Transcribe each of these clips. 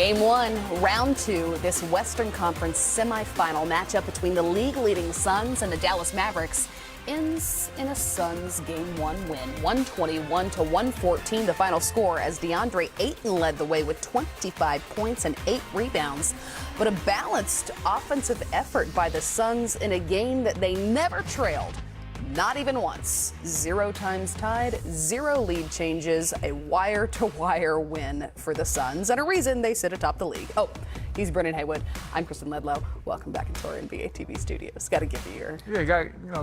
Game 1, Round 2, this Western Conference semifinal matchup between the league-leading Suns and the Dallas Mavericks ends in a Suns Game 1 win, 121-114 the final score, as DeAndre Ayton led the way with 25 points and 8 rebounds. But a balanced offensive effort by the Suns in a game that they never trailed. Not even once. 0 times tied, 0 lead changes, a wire-to-wire win for the Suns, and a reason they sit atop the league. Oh, he's Brennan Haywood. I'm Kristen Ledlow. Welcome back into our NBA TV studios. Got to give you your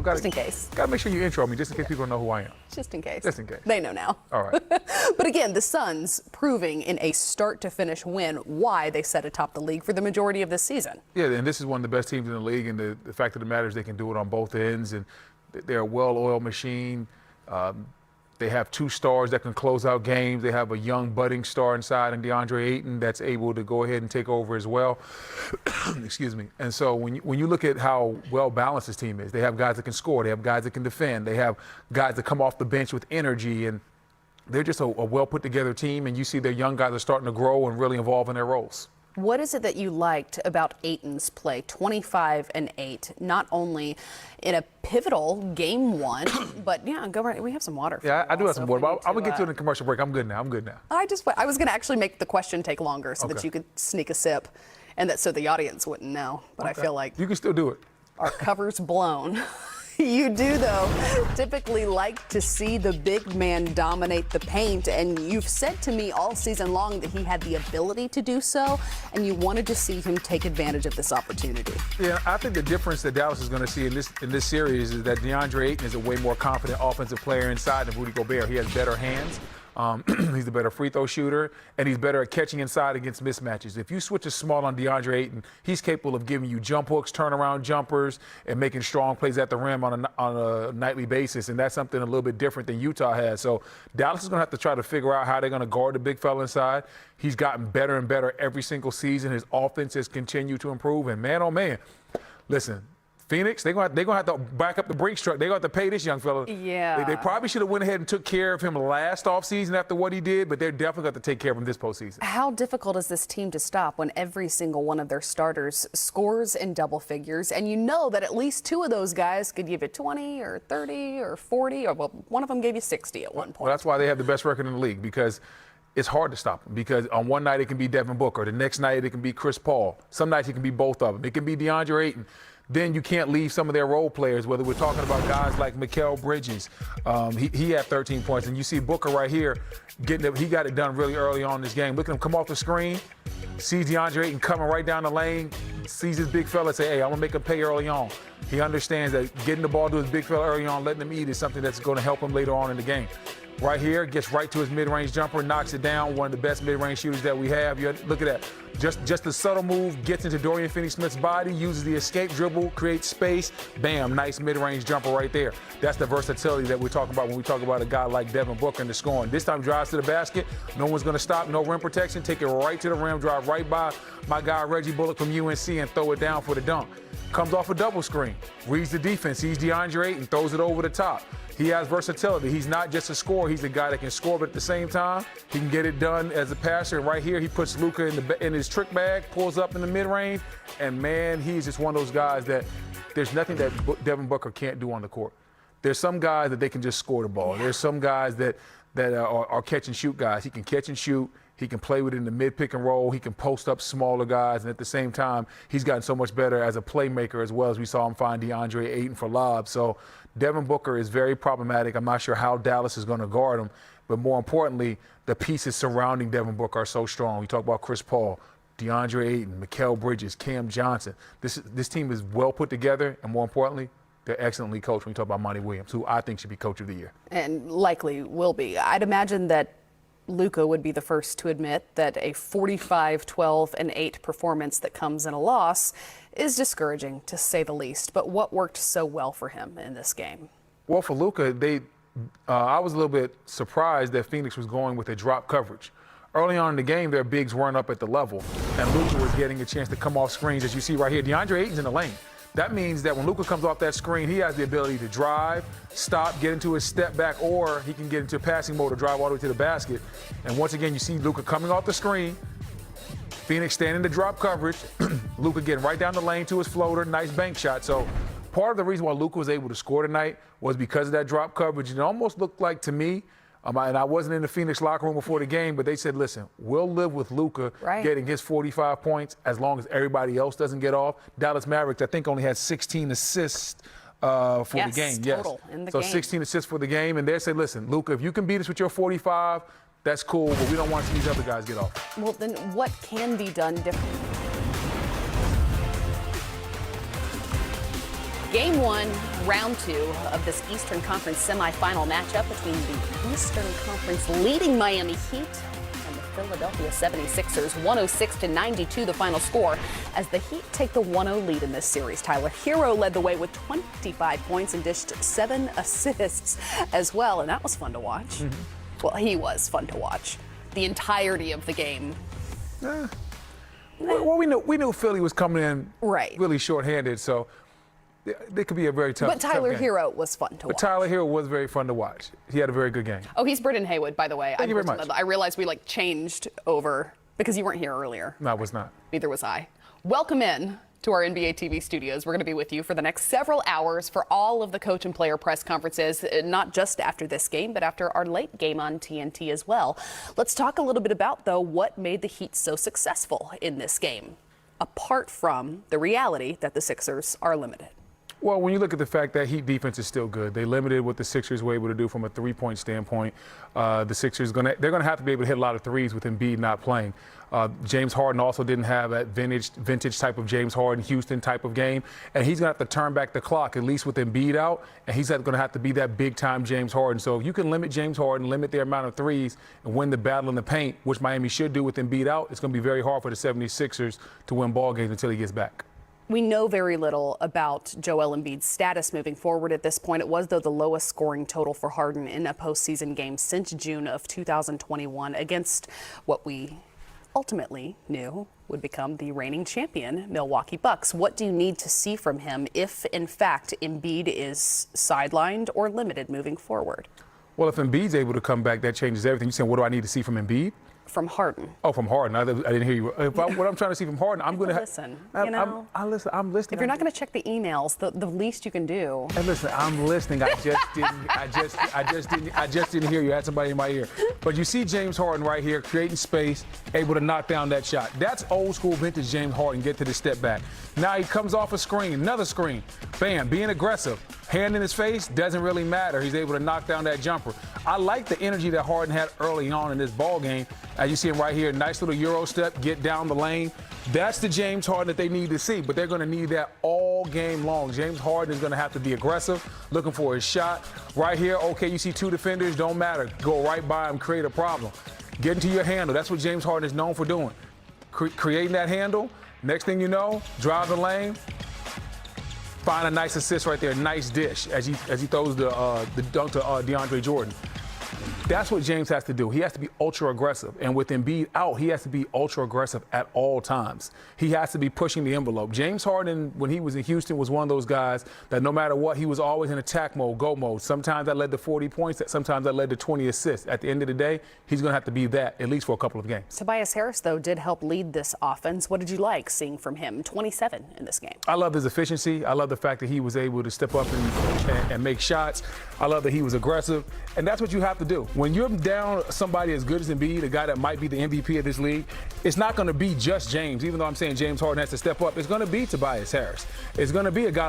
just in case. Got to make sure you intro me, just in case people don't know who I am. Just in case. Just in case. They know now. All right. But again, the Suns proving in a start-to-finish win why they sit atop the league for the majority of this season. Yeah, and this is one of the best teams in the league, and the fact of the matter is they can do it on both ends, and they're a well-oiled machine. They have 2 stars that can close out games. They have a young budding star inside and DeAndre Ayton that's able to go ahead and take over as well. Excuse me. And so when you look at how well-balanced this team is, they have guys that can score. They have guys that can defend. They have guys that come off the bench with energy. And they're just a well-put-together team. And you see their young guys are starting to grow and really evolve in their roles. What is it that you liked about Ayton's play, 25 and 8, not only in a pivotal Game 1, but go right. We have some water. Yeah, I do have some water. But I'm gonna get to it in the commercial break. I'm good now. I was gonna actually make the question take longer so that you could sneak a sip, and so the audience wouldn't know. But I feel like you can still do it. Our cover's blown. You do, though, typically like to see the big man dominate the paint, and you've said to me all season long that he had the ability to do so, and you wanted to see him take advantage of this opportunity. Yeah, I think the difference that Dallas is going to see in this series is that DeAndre Ayton is a way more confident offensive player inside than Rudy Gobert. He has better hands. He's a better free throw shooter, and he's better at catching inside against mismatches. If you switch a small on DeAndre Ayton, he's capable of giving you jump hooks, turnaround jumpers, and making strong plays at the rim on a nightly basis, and that's something a little bit different than Utah has. So Dallas is going to have to try to figure out how they're going to guard the big fella inside. He's gotten better and better every single season. His offense has continued to improve, and man, oh man, listen, Phoenix, they're going to have to back up the Brinks truck. They're going to have to pay this young fella. Yeah. They probably should have went ahead and took care of him last offseason after what he did, but they're definitely going to take care of him this postseason. How difficult is this team to stop when every single one of their starters scores in double figures, and you know that at least 2 of those guys could give you 20 or 30 or 40, or well, one of them gave you 60 at one point. Well, that's why they have the best record in the league, because it's hard to stop him, because on one night it can be Devin Booker. The next night it can be Chris Paul. Some nights it can be both of them. It can be DeAndre Ayton. Then you can't leave some of their role players, whether we're talking about guys like Mikal Bridges. He had 13 points. And you see Booker right here, he got it done really early on in this game. Look at him come off the screen, sees DeAndre Ayton coming right down the lane, sees his big fella, say, hey, I'm going to make him pay early on. He understands that getting the ball to his big fella early on, letting him eat, is something that's going to help him later on in the game. Right here, gets right to his mid-range jumper, knocks it down, one of the best mid-range shooters that we have. Look at that. Just a subtle move, gets into Dorian Finney-Smith's body, uses the escape dribble, creates space, bam, nice mid-range jumper right there. That's the versatility that we're talking about when we talk about a guy like Devin Booker and the scoring. This time drives to the basket, no one's going to stop, no rim protection, take it right to the rim, drive right by my guy Reggie Bullock from UNC and throw it down for the dunk. Comes off a double screen, reads the defense, sees DeAndre Ayton, throws it over the top. He has versatility. He's not just a scorer. He's a guy that can score, but at the same time, he can get it done as a passer. And right here, he puts Luca in his trick bag, pulls up in the mid-range, and man, he's just one of those guys that there's nothing that Devin Booker can't do on the court. There's some guys that they can just score the ball. There's some guys that are catch and shoot guys. He can catch and shoot. He can play within the mid-pick and roll. He can post up smaller guys. And at the same time, he's gotten so much better as a playmaker as well, as we saw him find DeAndre Ayton for lobs. So Devin Booker is very problematic. I'm not sure how Dallas is going to guard him. But more importantly, the pieces surrounding Devin Booker are so strong. We talk about Chris Paul, DeAndre Ayton, Mikal Bridges, Cam Johnson. This team is well put together, and more importantly, they're excellently coached when we talk about Monty Williams, who I think should be Coach of the Year. And likely will be. I'd imagine that Luca would be the first to admit that a 45, 12, and 8 performance that comes in a loss is discouraging, to say the least. But what worked so well for him in this game? Well, for Luca, I was a little bit surprised that Phoenix was going with a drop coverage. Early on in the game, their bigs weren't up at the level, and Luca was getting a chance to come off screens, as you see right here. DeAndre Ayton's in the lane. That means that when Luca comes off that screen, he has the ability to drive, stop, get into his step back, or he can get into passing mode to drive all the way to the basket. And once again, you see Luca coming off the screen, Phoenix standing to drop coverage. Luca getting right down the lane to his floater, nice bank shot. So part of the reason why Luca was able to score tonight was because of that drop coverage. It almost looked like to me, and I wasn't in the Phoenix locker room before the game, but they said, listen, we'll live with Luca getting his 45 points as long as everybody else doesn't get off. Dallas Mavericks, I think, only had 16 assists for the game. Total in the game. So 16 assists for the game. And they said, listen, Luca, if you can beat us with your 45, that's cool, but we don't want to see these other guys get off. Well, then what can be done differently? Game 1, round 2 of this Eastern Conference semifinal matchup between the Eastern Conference leading Miami Heat and the Philadelphia 76ers. 106-92 the final score as the Heat take the 1-0 lead in this series. Tyler Hero led the way with 25 points and dished 7 assists as well, and that was fun to watch. Well, he was fun to watch. The entirety of the game. Well, we knew Philly was coming in really shorthanded, so they could be a very tough. But Tyler game. Hero was fun to watch. But Tyler Hero was very fun to watch. He had a very good game. Oh, he's Britton Haywood, by the way. Thank you very much. I realized we changed over because you weren't here earlier. No, I was not. Neither was I. Welcome in to our NBA TV studios. We're going to be with you for the next several hours for all of the coach and player press conferences, not just after this game, but after our late game on TNT as well. Let's talk a little bit about, though, what made the Heat so successful in this game, apart from the reality that the Sixers are limited. Well, when you look at the fact that Heat defense is still good, they limited what the Sixers were able to do from a three-point standpoint. The Sixers they're going to have to be able to hit a lot of threes with Embiid not playing. James Harden also didn't have that vintage type of James Harden, Houston type of game, and he's going to have to turn back the clock at least with Embiid out, and he's going to have to be that big-time James Harden. So if you can limit James Harden, limit their amount of threes, and win the battle in the paint, which Miami should do with Embiid out, it's going to be very hard for the 76ers to win ball games until he gets back. We know very little about Joel Embiid's status moving forward at this point. It was, though, the lowest scoring total for Harden in a postseason game since June of 2021 against what we ultimately knew would become the reigning champion, Milwaukee Bucks. What do you need to see from him if, in fact, Embiid is sidelined or limited moving forward? Well, if Embiid's able to come back, that changes everything. You're saying, what do I need to see from Embiid? From Harden. Oh, from Harden. I didn't hear you. What I'm trying to see from Harden, I'm going to listen. I'm listening. If you're not going to check the emails, the least you can do. And listen, I'm listening. I just didn't hear you. I had somebody in my ear. But you see James Harden right here, creating space, able to knock down that shot. That's old school vintage James Harden. Get to the step back. Now he comes off a screen, another screen. Bam, being aggressive. Hand in his face, doesn't really matter. He's able to knock down that jumper. I like the energy that Harden had early on in this ball game. As you see him right here, nice little Euro step, get down the lane. That's the James Harden that they need to see, but they're going to need that all game long. James Harden is going to have to be aggressive, looking for his shot. Right here, okay, you see two defenders, don't matter. Go right by him, create a problem. Get into your handle. That's what James Harden is known for doing. Creating that handle. Next thing you know, drive the lane. Find a nice assist right there, nice dish as he throws the dunk to DeAndre Jordan. That's what James has to do. He has to be ultra aggressive. And with Embiid out, he has to be ultra aggressive at all times. He has to be pushing the envelope. James Harden, when he was in Houston, was one of those guys that no matter what, he was always in attack mode, go mode. Sometimes that led to 40 points. Sometimes that led to 20 assists. At the end of the day, he's going to have to be that at least for a couple of games. Tobias Harris, though, did help lead this offense. What did you like seeing from him? 27 in this game. I love his efficiency. I love the fact that he was able to step up and make shots. I love that he was aggressive. And that's what you have to do. When you're down somebody as good as Embiid, a guy that might be the MVP of this league, it's not going to be just James. Even though I'm saying James Harden has to step up, it's going to be Tobias Harris. It's going to be a guy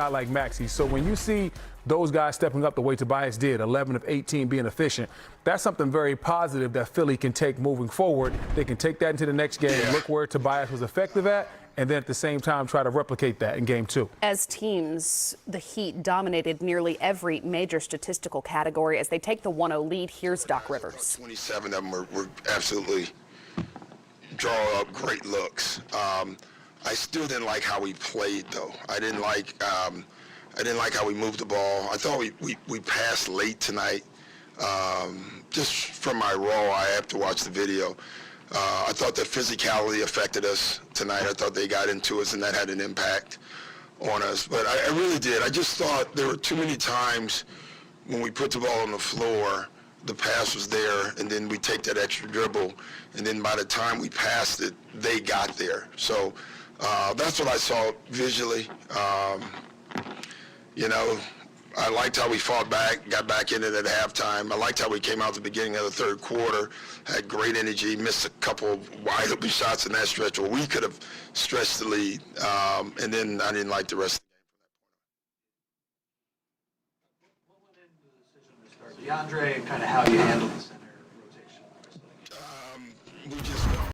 like Maxey. So when you see those guys stepping up the way Tobias did, 11 of 18 being efficient, that's something very positive that Philly can take moving forward. They can take that into the next game, look where Tobias was effective at, and then at the same time try to replicate that in game 2. As teams, the Heat dominated nearly every major statistical category as they take the 1-0 lead. Here's Doc Rivers. 27 of them were absolutely draw up great looks. I still didn't like how we played, though. I didn't like how we moved the ball. I thought we passed late tonight. Just from my role, I have to watch the video. I thought the physicality affected us tonight. I thought they got into us, and that had an impact on us. But I really did. I just thought there were too many times when we put the ball on the floor the pass was there, and then we take that extra dribble, and then by the time we passed it, they got there. So that's what I saw visually. I liked how we fought back, got back in it at halftime. I liked how we came out at the beginning of the third quarter, had great energy, missed a couple of wide open shots in that stretch where we could have stretched the lead, and then I didn't like the rest of the game. What went into the decision to start DeAndre and kind of how you handled this?